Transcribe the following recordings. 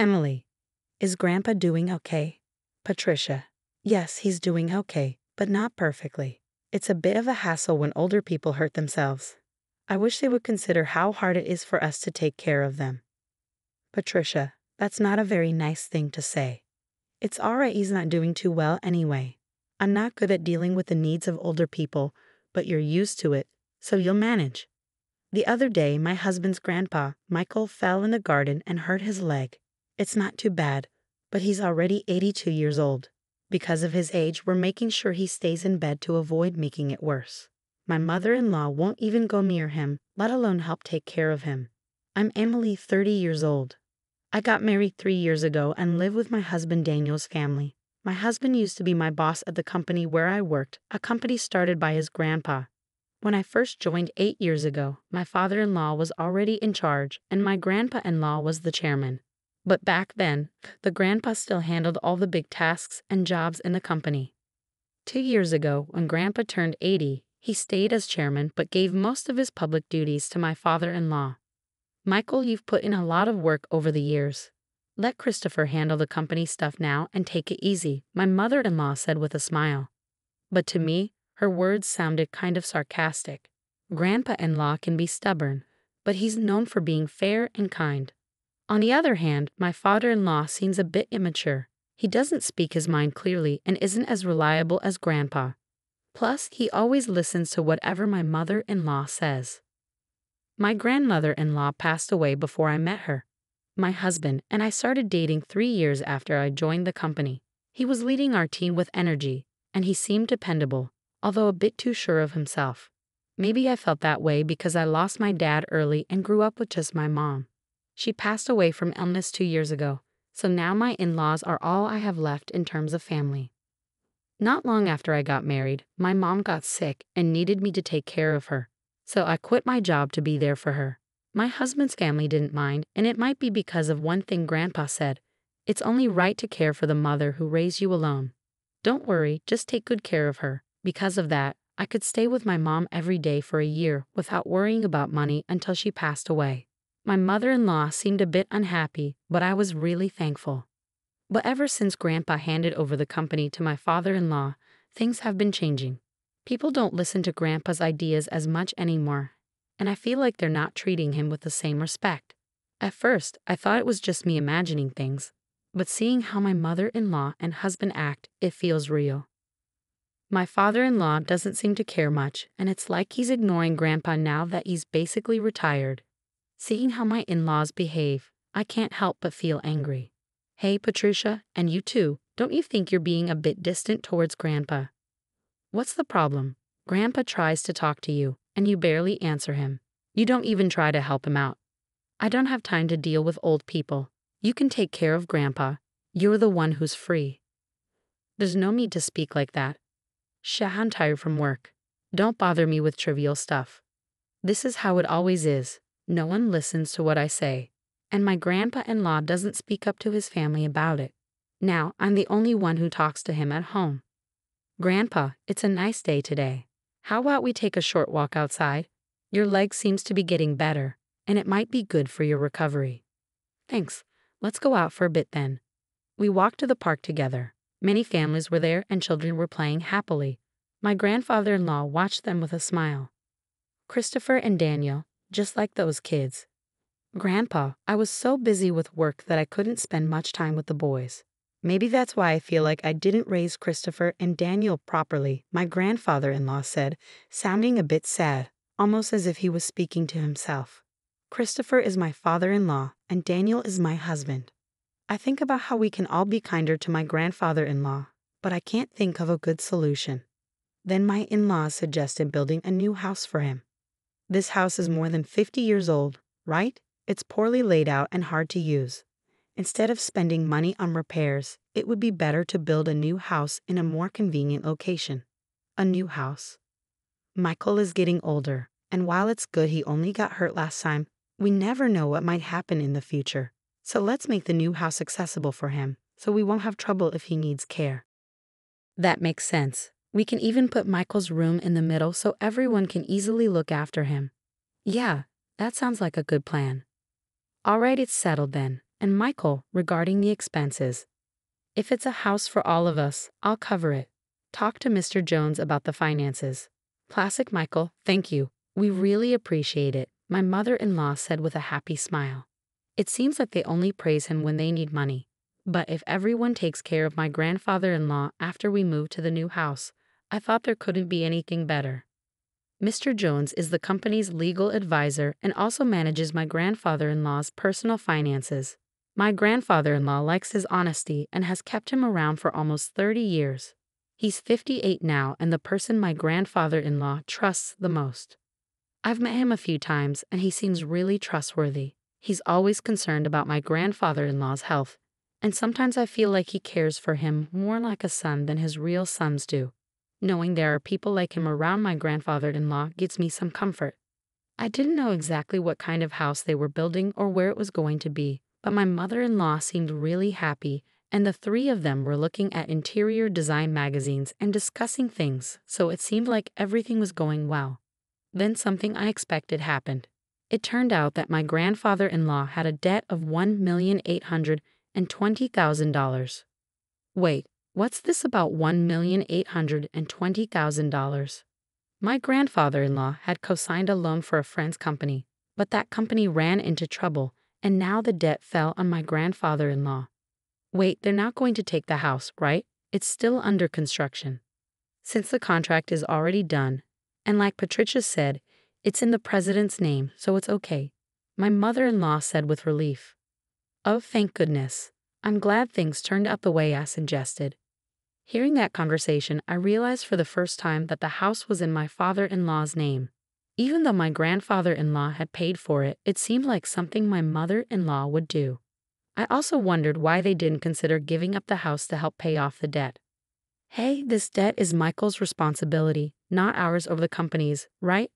Emily, is Grandpa doing okay? Patricia, yes, he's doing okay, but not perfectly. It's a bit of a hassle when older people hurt themselves. I wish they would consider how hard it is for us to take care of them. Patricia, that's not a very nice thing to say. It's alright he's not doing too well anyway. I'm not good at dealing with the needs of older people, but you're used to it, so you'll manage. The other day, my husband's grandpa, Michael, fell in the garden and hurt his leg. It's not too bad, but he's already 82 years old. Because of his age, we're making sure he stays in bed to avoid making it worse. My mother-in-law won't even go near him, let alone help take care of him. I'm Emily, 30 years old. I got married 3 years ago and live with my husband Daniel's family. My husband used to be my boss at the company where I worked, a company started by his grandpa. When I first joined 8 years ago, my father-in-law was already in charge and my grandpa-in-law was the chairman. But back then, the grandpa still handled all the big tasks and jobs in the company. 2 years ago, when Grandpa turned 80, he stayed as chairman but gave most of his public duties to my father-in-law. Michael, you've put in a lot of work over the years. Let Christopher handle the company stuff now and take it easy, my mother-in-law said with a smile. But to me, her words sounded kind of sarcastic. Grandpa-in-law can be stubborn, but he's known for being fair and kind. On the other hand, my father-in-law seems a bit immature. He doesn't speak his mind clearly and isn't as reliable as Grandpa. Plus, he always listens to whatever my mother-in-law says. My grandmother-in-law passed away before I met her. My husband and I started dating 3 years after I joined the company. He was leading our team with energy, and he seemed dependable, although a bit too sure of himself. Maybe I felt that way because I lost my dad early and grew up with just my mom. She passed away from illness 2 years ago, so now my in-laws are all I have left in terms of family. Not long after I got married, my mom got sick and needed me to take care of her, so I quit my job to be there for her. My husband's family didn't mind, and it might be because of one thing Grandpa said: it's only right to care for the mother who raised you alone. Don't worry, just take good care of her. Because of that, I could stay with my mom every day for a year without worrying about money until she passed away. My mother-in-law seemed a bit unhappy, but I was really thankful. But ever since Grandpa handed over the company to my father-in-law, things have been changing. People don't listen to Grandpa's ideas as much anymore, and I feel like they're not treating him with the same respect. At first, I thought it was just me imagining things, but seeing how my mother-in-law and husband act, it feels real. My father-in-law doesn't seem to care much, and it's like he's ignoring Grandpa now that he's basically retired. Seeing how my in-laws behave, I can't help but feel angry. Hey, Patricia, and you too, don't you think you're being a bit distant towards Grandpa? What's the problem? Grandpa tries to talk to you, and you barely answer him. You don't even try to help him out. I don't have time to deal with old people. You can take care of Grandpa. You're the one who's free. There's no need to speak like that. I'm tired from work. Don't bother me with trivial stuff. This is how it always is. No one listens to what I say, and my grandpa-in-law doesn't speak up to his family about it. Now I'm the only one who talks to him at home. Grandpa, it's a nice day today. How about we take a short walk outside? Your leg seems to be getting better, and it might be good for your recovery. Thanks. Let's go out for a bit then. We walked to the park together. Many families were there and children were playing happily. My grandfather-in-law watched them with a smile. Christopher and Daniel, just like those kids. Grandpa, I was so busy with work that I couldn't spend much time with the boys. Maybe that's why I feel like I didn't raise Christopher and Daniel properly, my grandfather-in-law said, sounding a bit sad, almost as if he was speaking to himself. Christopher is my father-in-law and Daniel is my husband. I think about how we can all be kinder to my grandfather-in-law, but I can't think of a good solution. Then my in-laws suggested building a new house for him. This house is more than 50 years old, right? It's poorly laid out and hard to use. Instead of spending money on repairs, it would be better to build a new house in a more convenient location. A new house. Michael is getting older, and while it's good he only got hurt last time, we never know what might happen in the future. So let's make the new house accessible for him, so we won't have trouble if he needs care. That makes sense. We can even put Michael's room in the middle so everyone can easily look after him. Yeah, that sounds like a good plan. All right, it's settled then. And Michael, regarding the expenses. If it's a house for all of us, I'll cover it. Talk to Mr. Jones about the finances. Classic Michael, thank you. We really appreciate it, my mother-in-law said with a happy smile. It seems like they only praise him when they need money. But if everyone takes care of my grandfather-in-law after we move to the new house, I thought there couldn't be anything better. Mr. Jones is the company's legal advisor and also manages my grandfather-in-law's personal finances. My grandfather-in-law likes his honesty and has kept him around for almost 30 years. He's 58 now and the person my grandfather-in-law trusts the most. I've met him a few times and he seems really trustworthy. He's always concerned about my grandfather-in-law's health, and sometimes I feel like he cares for him more like a son than his real sons do. Knowing there are people like him around my grandfather-in-law gives me some comfort. I didn't know exactly what kind of house they were building or where it was going to be, but my mother-in-law seemed really happy, and the three of them were looking at interior design magazines and discussing things, so it seemed like everything was going well. Then something unexpected happened. It turned out that my grandfather-in-law had a debt of $1,820,000. Wait, what's this about $1,820,000? My grandfather-in-law had co-signed a loan for a friend's company, but that company ran into trouble, and now the debt fell on my grandfather-in-law. Wait, they're not going to take the house, right? It's still under construction. Since the contract is already done, and like Patricia said, it's in the president's name, so it's okay, my mother-in-law said with relief. Oh, thank goodness. I'm glad things turned out the way I suggested. Hearing that conversation, I realized for the first time that the house was in my father-in-law's name. Even though my grandfather-in-law had paid for it, it seemed like something my mother-in-law would do. I also wondered why they didn't consider giving up the house to help pay off the debt. Hey, this debt is Michael's responsibility, not ours or the company's, right?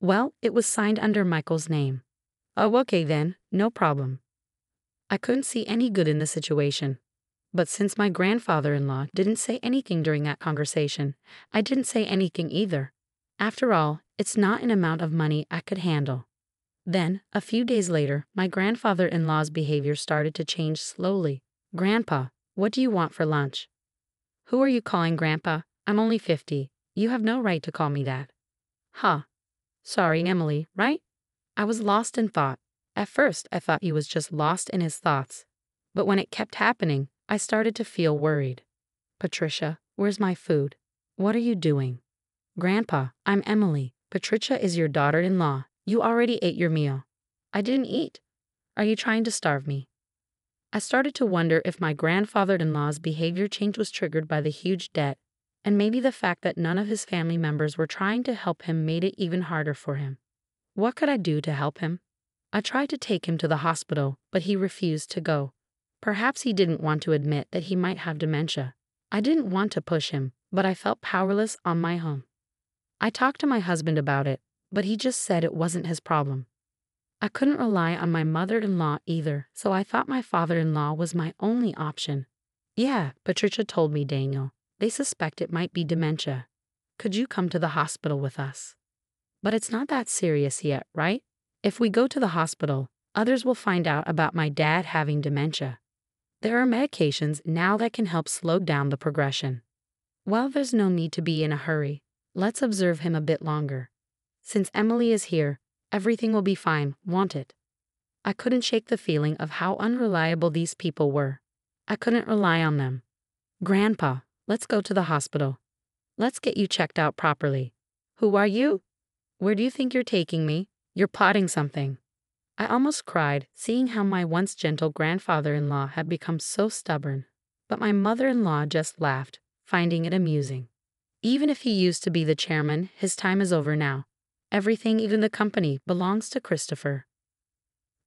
Well, it was signed under Michael's name. Oh, okay then, no problem. I couldn't see any good in the situation. But since my grandfather-in-law didn't say anything during that conversation, I didn't say anything either. After all, it's not an amount of money I could handle. Then, a few days later, my grandfather-in-law's behavior started to change slowly. Grandpa, what do you want for lunch? Who are you calling Grandpa? I'm only 50. You have no right to call me that. Huh. Sorry, Emily, right? I was lost in thought. At first, I thought he was just lost in his thoughts. But when it kept happening, I started to feel worried. Patricia, where's my food? What are you doing? Grandpa, I'm Emily. Patricia is your daughter-in-law. You already ate your meal. I didn't eat. Are you trying to starve me? I started to wonder if my grandfather-in-law's behavior change was triggered by the huge debt, and maybe the fact that none of his family members were trying to help him made it even harder for him. What could I do to help him? I tried to take him to the hospital, but he refused to go. Perhaps he didn't want to admit that he might have dementia. I didn't want to push him, but I felt powerless on my own. I talked to my husband about it, but he just said it wasn't his problem. I couldn't rely on my mother-in-law either, so I thought my father-in-law was my only option. Yeah, Patricia told me, Daniel. They suspect it might be dementia. Could you come to the hospital with us? But it's not that serious yet, right? If we go to the hospital, others will find out about my dad having dementia. There are medications now that can help slow down the progression. While there's no need to be in a hurry, let's observe him a bit longer. Since Emily is here, everything will be fine, won't it? I couldn't shake the feeling of how unreliable these people were. I couldn't rely on them. Grandpa, let's go to the hospital. Let's get you checked out properly. Who are you? Where do you think you're taking me? You're plotting something. I almost cried, seeing how my once gentle grandfather-in-law had become so stubborn. But my mother-in-law just laughed, finding it amusing. Even if he used to be the chairman, his time is over now. Everything, even the company, belongs to Christopher.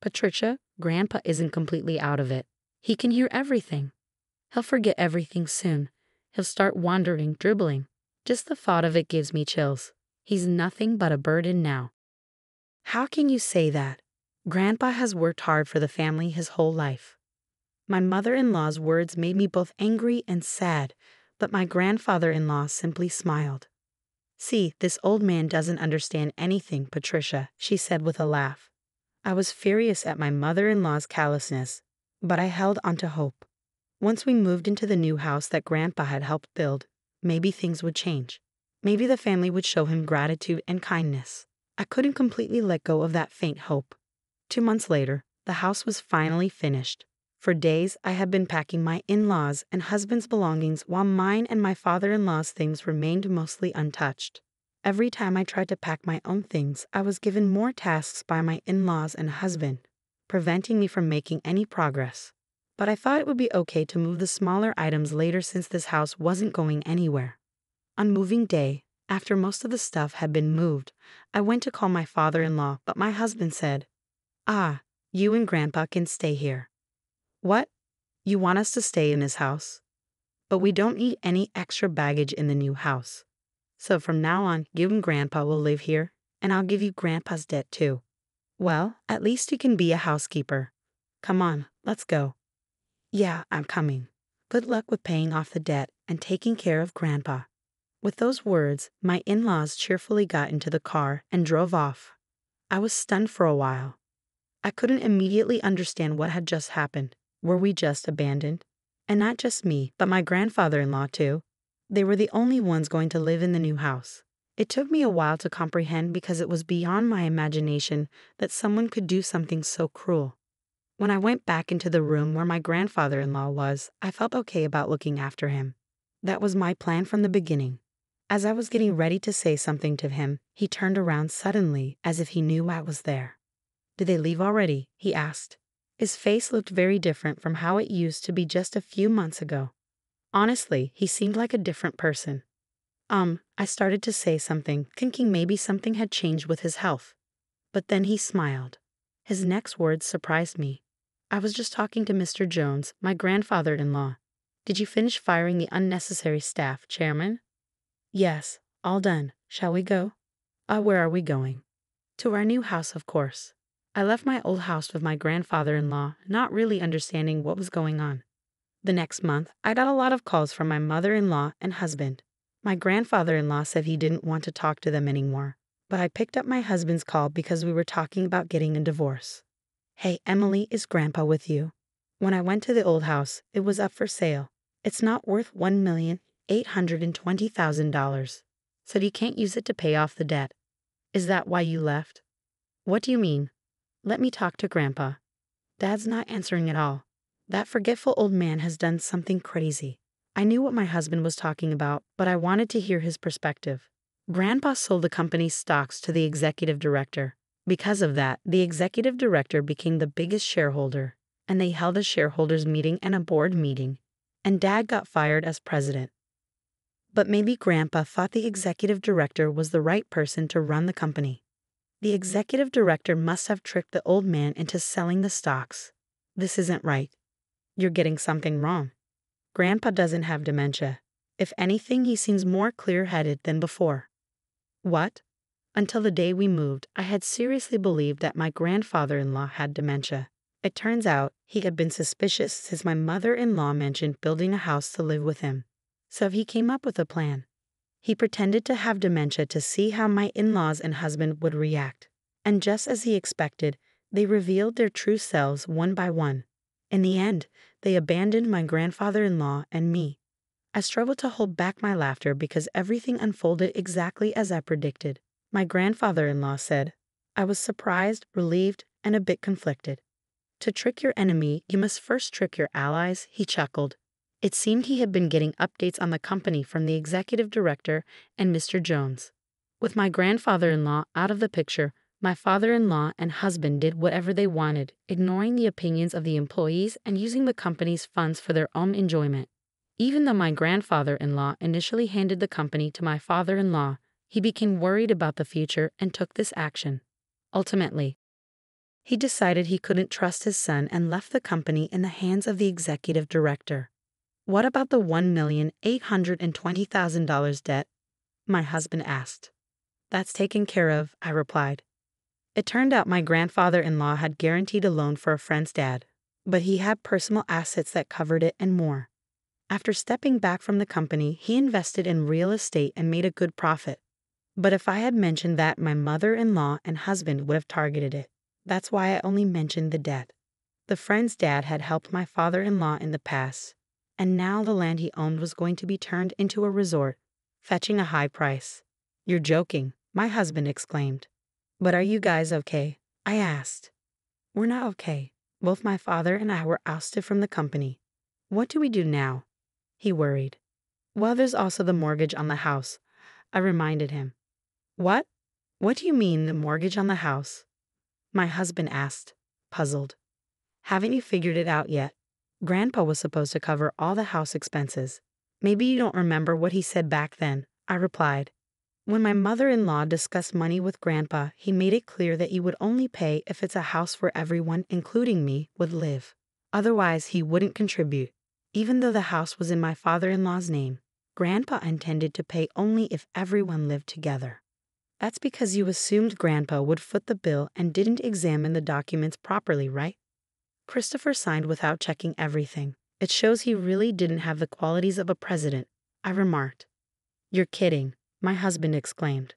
Patricia, Grandpa isn't completely out of it. He can hear everything. He'll forget everything soon. He'll start wandering, dribbling. Just the thought of it gives me chills. He's nothing but a burden now. How can you say that? Grandpa has worked hard for the family his whole life. My mother-in-law's words made me both angry and sad, but my grandfather-in-law simply smiled. See, this old man doesn't understand anything, Patricia, she said with a laugh. I was furious at my mother-in-law's callousness, But I held on to hope. Once we moved into the new house that Grandpa had helped build, maybe things would change. Maybe the family would show him gratitude and kindness. I couldn't completely let go of that faint hope. 2 months later, the house was finally finished. For days, I had been packing my in-laws' and husband's belongings while mine and my father-in-law's things remained mostly untouched. Every time I tried to pack my own things, I was given more tasks by my in-laws and husband, preventing me from making any progress. But I thought it would be okay to move the smaller items later since this house wasn't going anywhere. On moving day, after most of the stuff had been moved, I went to call my father-in-law, but my husband said, "Ah, you and Grandpa can stay here." "What? You want us to stay in this house? But we don't need any extra baggage in the new house. So from now on, you and Grandpa will live here, and I'll give you Grandpa's debt too." "Well, at least you can be a housekeeper. Come on, let's go." "Yeah, I'm coming. Good luck with paying off the debt and taking care of Grandpa." With those words, my in-laws cheerfully got into the car and drove off. I was stunned for a while. I couldn't immediately understand what had just happened. Were we just abandoned? And not just me, but my grandfather-in-law too. They were the only ones going to live in the new house. It took me a while to comprehend because it was beyond my imagination that someone could do something so cruel. When I went back into the room where my grandfather-in-law was, I felt okay about looking after him. That was my plan from the beginning. As I was getting ready to say something to him, he turned around suddenly as if he knew I was there. "Did they leave already?" he asked. His face looked very different from how it used to be just a few months ago. Honestly, he seemed like a different person. I started to say something, thinking maybe something had changed with his health. But then he smiled. His next words surprised me. "I was just talking to Mr. Jones, my grandfather-in-law. Did you finish firing the unnecessary staff, Chairman?" "Yes, all done. Shall we go?" Where are we going?" "To our new house, of course." I left my old house with my grandfather-in-law, not really understanding what was going on. The next month, I got a lot of calls from my mother-in-law and husband. My grandfather-in-law said he didn't want to talk to them anymore, but I picked up my husband's call because we were talking about getting a divorce. "Hey, Emily, is Grandpa with you?" When I went to the old house, it was up for sale. "It's not worth $1,820,000. So you can't use it to pay off the debt. Is that why you left?" "What do you mean?" "Let me talk to Grandpa." Dad's not answering at all. That forgetful old man has done something crazy. I knew what my husband was talking about, but I wanted to hear his perspective. Grandpa sold the company's stocks to the executive director. Because of that, the executive director became the biggest shareholder, and they held a shareholders meeting and a board meeting, and Dad got fired as president. But maybe Grandpa thought the executive director was the right person to run the company. The executive director must have tricked the old man into selling the stocks. This isn't right. You're getting something wrong. Grandpa doesn't have dementia. If anything, he seems more clear-headed than before. What? Until the day we moved, I had seriously believed that my grandfather-in-law had dementia. It turns out he had been suspicious since my mother-in-law mentioned building a house to live with him. So he came up with a plan. He pretended to have dementia to see how my in-laws and husband would react. And just as he expected, they revealed their true selves one by one. In the end, they abandoned my grandfather-in-law and me. I struggled to hold back my laughter because everything unfolded exactly as I predicted. My grandfather-in-law said, I was surprised, relieved, and a bit conflicted. "To trick your enemy, you must first trick your allies," he chuckled. It seemed he had been getting updates on the company from the executive director and Mr. Jones. With my grandfather-in-law out of the picture, my father-in-law and husband did whatever they wanted, ignoring the opinions of the employees and using the company's funds for their own enjoyment. Even though my grandfather-in-law initially handed the company to my father-in-law, he became worried about the future and took this action. Ultimately, he decided he couldn't trust his son and left the company in the hands of the executive director. "What about the $1,820,000 debt?" my husband asked. "That's taken care of," I replied. It turned out my grandfather-in-law had guaranteed a loan for a friend's dad, but he had personal assets that covered it and more. After stepping back from the company, he invested in real estate and made a good profit. But if I had mentioned that, my mother-in-law and husband would have targeted it. That's why I only mentioned the debt. The friend's dad had helped my father-in-law in the past, and now the land he owned was going to be turned into a resort, fetching a high price. "You're joking," my husband exclaimed. "But are you guys okay?" I asked. "We're not okay. Both my father and I were ousted from the company. What do we do now?" He worried. "Well, there's also the mortgage on the house," I reminded him. "What? What do you mean, the mortgage on the house?" my husband asked, puzzled. "Haven't you figured it out yet? Grandpa was supposed to cover all the house expenses. Maybe you don't remember what he said back then," I replied. "When my mother-in-law discussed money with Grandpa, he made it clear that he would only pay if it's a house where everyone, including me, would live. Otherwise, he wouldn't contribute. Even though the house was in my father-in-law's name, Grandpa intended to pay only if everyone lived together." "That's because you assumed Grandpa would foot the bill and didn't examine the documents properly, right?" "Christopher signed without checking everything. It shows he really didn't have the qualities of a president," I remarked. "You're kidding," my husband exclaimed.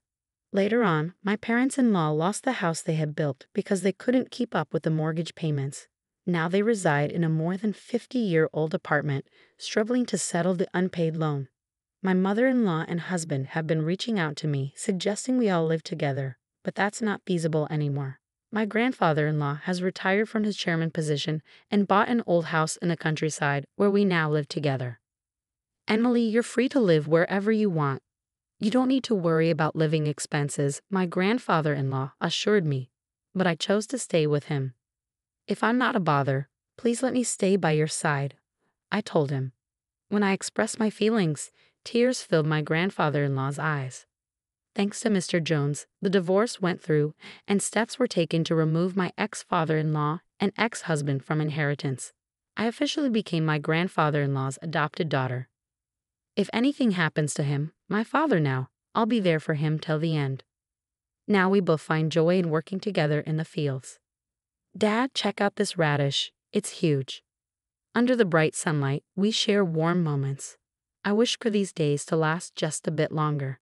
Later on, my parents-in-law lost the house they had built because they couldn't keep up with the mortgage payments. Now they reside in a more than 50-year-old apartment, struggling to settle the unpaid loan. My mother-in-law and husband have been reaching out to me, suggesting we all live together, but that's not feasible anymore. My grandfather-in-law has retired from his chairman position and bought an old house in the countryside where we now live together. "Emily, you're free to live wherever you want. You don't need to worry about living expenses," my grandfather-in-law assured me, but I chose to stay with him. "If I'm not a bother, please let me stay by your side," I told him. When I expressed my feelings, tears filled my grandfather-in-law's eyes. Thanks to Mr. Jones, the divorce went through, and steps were taken to remove my ex-father-in-law and ex-husband from inheritance. I officially became my grandfather-in-law's adopted daughter. If anything happens to him, my father now, I'll be there for him till the end. Now we both find joy in working together in the fields. "Dad, check out this radish. It's huge." Under the bright sunlight, we share warm moments. I wish for these days to last just a bit longer.